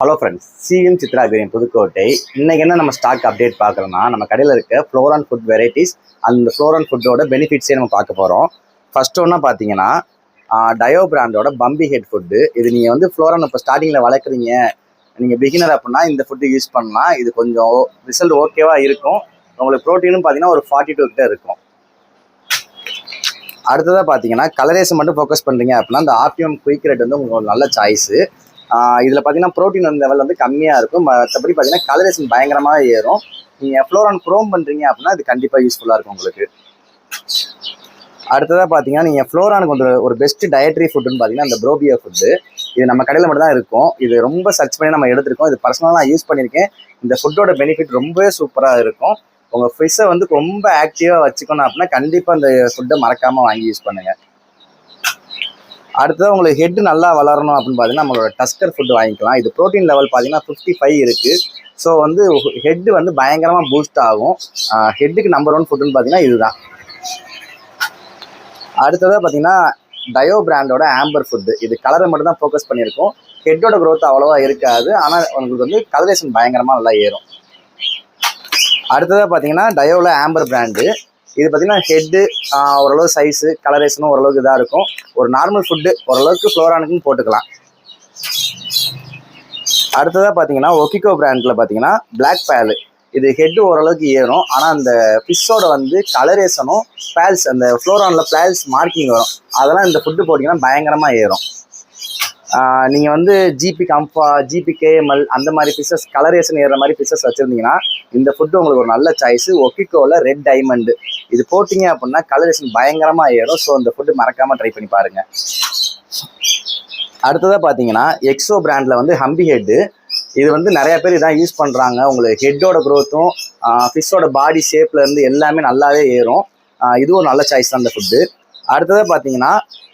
Hello friends, CM Chitra green Pudukkottai. இன்னைக்கு என்ன நம்ம ஸ்டாக் அப்டேட் பார்க்குறோம்னா, நம்ம கடையில் இருக்க ஃப்ளோரான் ஃபுட் வெரைட்டிஸ், அந்த ஃப்ளோரான் ஃபுட்டோட பெனிஃபிட்ஸே நம்ம பார்க்க போகிறோம். ஃபர்ஸ்ட் ஒன்றா பார்த்தீங்கன்னா, டயோ பிராண்டோட பம்பி ஹெட் ஃபுட்டு. இது நீங்கள் வந்து ஃப்ளோரான் இப்போ ஸ்டார்டிங்கில் வளர்க்குறீங்க, நீங்கள் பிகினர் அப்படின்னா இந்த ஃபுட்டு யூஸ் பண்ணலாம். இது கொஞ்சம் ரிசல்ட் ஓகேவாக இருக்கும். உங்களுக்கு ப்ரோட்டீனும் பார்த்தீங்கன்னா ஒரு 42 கிட்ட இருக்கும். அடுத்ததாக பார்த்தீங்கன்னா, கலரேஷன் மட்டும் ஃபோக்கஸ் பண்ணுறீங்க அப்படின்னா இந்த ஆர்டிஎம் குயிக் ரெட் வந்து உங்களுக்கு ஒரு நல்ல சாய்ஸு. இதில் பார்த்தீங்கன்னா ப்ரோட்டீன் லெவல் வந்து கம்மியாக இருக்கும். மற்றபடி பார்த்தீங்கன்னா கலரேஷன் பயங்கரமாக ஏறும். நீங்கள் ஃப்ளோரான் க்ரோம் பண்ணுறீங்க அப்படின்னா அது கண்டிப்பாக யூஸ்ஃபுல்லாக இருக்கும் உங்களுக்கு. அடுத்ததாக பார்த்தீங்கன்னா, நீங்கள் ஃப்ளோரானுக்கு வந்து ஒரு பெஸ்ட் டயட்ரி ஃபுட்டுன்னு பார்த்தீங்கன்னா இந்த ப்ரோபியோ ஃபுட்டு. இது நம்ம கடையில் மட்டும் தான் இருக்கும். இது ரொம்ப சர்ச் பண்ணி நம்ம எடுத்திருக்கோம். இது பர்சனலாக நான் யூஸ் பண்ணியிருக்கேன். இந்த ஃபுட்டோட பெனிஃபிட் ரொம்பவே சூப்பராக இருக்கும். உங்கள் ஃபிஷ்ஷை வந்து ரொம்ப ஆக்டிவாக வச்சுக்கணும் அப்படின்னா கண்டிப்பாக இந்த ஃபுட்டை மறக்காமல் வாங்கி யூஸ் பண்ணுங்கள். அடுத்தது உங்களுக்கு ஹெட் நல்லா வளரணும் அப்படின்னு பார்த்தீங்கன்னா நம்மளோட டஸ்கர் ஃபுட் வாங்கிக்கலாம். இது ப்ரோட்டீன் லெவல் பார்த்தீங்கன்னா 55 இருக்குது. ஸோ வந்து ஹெட்டு வந்து பயங்கரமாக பூஸ்ட் ஆகும். ஹெட்டுக்கு நம்பர் 1 ஃபுட்டுன்னு பார்த்தீங்கன்னா இதுதான். அடுத்ததாக பார்த்தீங்கன்னா டயோ பிராண்டோட ஆம்பர் ஃபுட்டு. இது கலரை மட்டும் தான் ஃபோக்கஸ் பண்ணியிருக்கோம். ஹெட்டோட க்ரோத் அவ்வளோவா இருக்காது. ஆனால் உங்களுக்கு வந்து கலரேஷன் பயங்கரமாக நல்லா ஏறும். அடுத்ததாக பார்த்தீங்கன்னா டயோவில் ஆம்பர் பிராண்டு. இது பார்த்தீங்கன்னா ஹெட்டு ஓரளவு சைஸு கலரேஷனும் ஓரளவுக்கு இதாக இருக்கும். ஒரு நார்மல் ஃபுட்டு ஓரளவுக்கு ஃப்ளோரானுக்குன்னு போட்டுக்கலாம். அடுத்ததாக பார்த்தீங்கன்னா ஒக்கிகோ பிராண்டில் பார்த்தீங்கன்னா பிளாக் பேலு. இது ஹெட்டு ஓரளவுக்கு ஏறும். ஆனால் அந்த ஃபிஷ்ஷோட வந்து கலரேஷனும் பேல்ஸ், அந்த ஃப்ளோரானில் பேல்ஸ் மார்க்கிங் வரும். அதெல்லாம் இந்த ஃபுட்டு போட்டிங்கன்னா பயங்கரமாக ஏறும். நீங்கள் வந்து ஜிபி கம்ஃபா, ஜிபி கேஎம்எல் அந்த மாதிரி ஃபிஷஸ் கலரேஷன் ஏறுற மாதிரி ஃபிஷஸ் வச்சுருந்தீங்கன்னா இந்த ஃபுட்டு உங்களுக்கு ஒரு நல்ல சாய்ஸு. ஒக்கிக்கோவில் red diamond. இது போட்டிங்க அப்படின்னா கலரேஷன் பயங்கரமாக ஏறும். ஸோ இந்த ஃபுட்டு மறக்காமல் ட்ரை பண்ணி பாருங்கள். அடுத்ததாக பார்த்தீங்கன்னா எக்ஸோ பிராண்டில் வந்து ஹம்பி ஹெட்டு. இது வந்து நிறையா பேர் இதான் யூஸ் பண்ணுறாங்க. உங்களுக்கு ஹெட்டோட க்ரோத்தும் ஃபிஷ்ஷோட பாடி ஷேப்லேருந்து எல்லாமே நல்லாவே ஏறும். இதுவும் ஒரு நல்ல சாய்ஸ் தான் இந்த ஃபுட்டு. அடுத்ததாக பார்த்தீங்கன்னா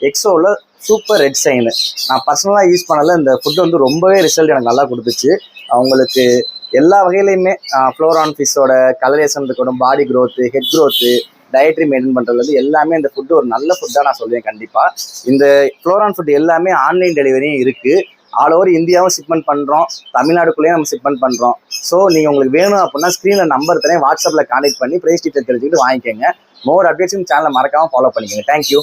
எக்ஸோவில் சூப்பர் ரெட் சைனு. நான் பர்சனலாக யூஸ் பண்ணல. இந்த ஃபுட்டு வந்து ரொம்பவே ரிசல்ட் எனக்கு நல்லா கொடுத்துச்சு. அவங்களுக்கு எல்லா வகையிலையுமே ஃப்ளோரான் ஃபிஷ்ஷோட கலரேஷன் இருக்கட்டும், body growth, head growth, dietary maintain பண்ணுறதுலேருந்து எல்லாமே இந்த ஃபுட்டு ஒரு நல்ல ஃபுட்டாக நான் சொல்லுவேன். கண்டிப்பாக இந்த ஃப்ளோரான் ஃபுட் எல்லாமே ஆன்லைன் டெலிவரியும் இருக்குது. ஆல் ஓவர் இந்தியாவும் ஷிப்மெண்ட் பண்ணுறோம், தமிழ்நாடுக்குள்ளேயும் நம்ம ஷிப்மெண்ட் பண்ணுறோம். ஸோ நீங்கள் உங்களுக்கு வேணும் அப்படின்னா ஸ்க்ரீனில் நம்பர் தரேன், வாட்ஸ்அப்பில் கான்டெக்ட் பண்ணி ப்ரைஸ் டீட்டெயில் தெரிஞ்சுக்கிட்டு வாங்கிக்கோங்க. மோர் அப்டேட்ஸும் சேனலை மறக்காமல் ஃபாலோ பண்ணிக்கோங்க. தேங்க்யூ.